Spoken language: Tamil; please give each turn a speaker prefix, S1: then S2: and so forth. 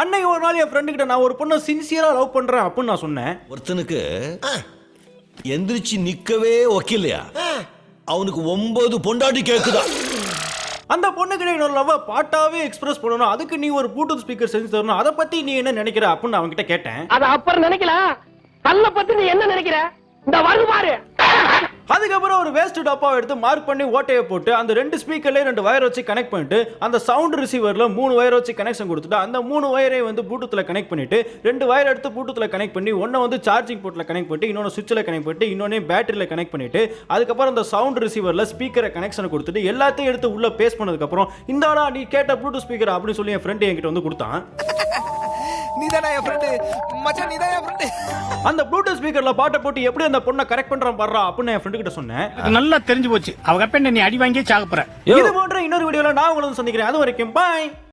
S1: அன்னைக்கு ஒரு நாள் என் ஃப்ரெண்டு கிட்ட நான் ஒரு பொண்ணை சின்சியரா லவ் பண்றேன் அப்படின்னு நான் சொன்னேன்.
S2: ஒருத்தனுக்கு எந்திரிச்சு நிக்கவே ஒக்கில்லையா, அவனுக்கு 9 பொண்டாட்டி கேக்குதா.
S1: அந்த பொண்ணுகிட்ட என்னோட லவ் பாட்டாவே எக்ஸ்பிரஸ் பண்ணணும், அதுக்கு நீ ஒரு ப்ளூடூத் ஸ்பீக்கர் செஞ்சு தரணும், அதை பத்தி நீ என்ன நினைக்கிற அப்படின்னு அவங்க கிட்ட கேட்டேன்.
S3: அத அப்புறம் நினைக்கலாம், கல்ல பத்தி நீ என்ன நினைக்கிற, இந்த வருது பாரு.
S1: அதுக்கப்புறம் ஒரு வேஸ்ட் டப்பாவை எடுத்து மார்க் பண்ணி ஓட்டையை போட்டு அந்த 2 ஸ்பீக்கர்லேயே 2 வயர் வச்சு கனெக்ட் பண்ணிட்டு அந்த சவுண்ட் ரிசீவரில் 3 வயர் வச்சு கனெக்ஷன் கொடுத்துட்டு அந்த 3 வயரை வந்து ப்ளூடூத்தில் கனெக்ட் பண்ணிட்டு 2 வயர் எடுத்து ப்ளூடூத்தில் கனெக்ட் பண்ணி ஒன்றை வந்து சார்ஜிங் போர்ட்டில் கனெக்ட் பண்ணிட்டு இன்னொன்று சுவிட்சில் கனெக்ட் பண்ணிட்டு இன்னொன்று பேட்டரியில் கனெக்ட் பண்ணிட்டு அதுக்கப்புறம் அந்த சவுண்ட் ரிசீவரில் ஸ்பீக்கரை கனெக்ஷன் கொடுத்துட்டு எல்லாத்தையும் எடுத்து உள்ள பேஸ்ட் பண்ணதுக்கப்புறம் இந்தாடா நீ கேட்ட ப்ளூடூத் ஸ்பீக்கர் அப்படின்னு சொல்லி என் ஃப்ரெண்டு என்கிட்ட வந்து கொடுத்தான்.
S4: நீதானா என் ஃப்ரெண்டு மச்சான், நீதான் என் ஃப்ரெண்டு.
S1: அந்த ப்ளூடூத் ஸ்பீக்கர்ல பாட்டை போட்டு எப்படி அந்த பொண்ணை கரெக்ட் பண்றான் பாடுறா அப்படின்னு என் ஃப்ரெண்டு கிட்ட சொன்னேன்.
S5: நல்லா தெரிஞ்சு போச்சு, அவங்க அப்ப நீ அடி வாங்கியே சாகப்புற.
S1: இது போன்ற இன்னொரு வீடியோல நான் உங்களை சந்திக்கிறேன். அது வரைக்கும் பாய்.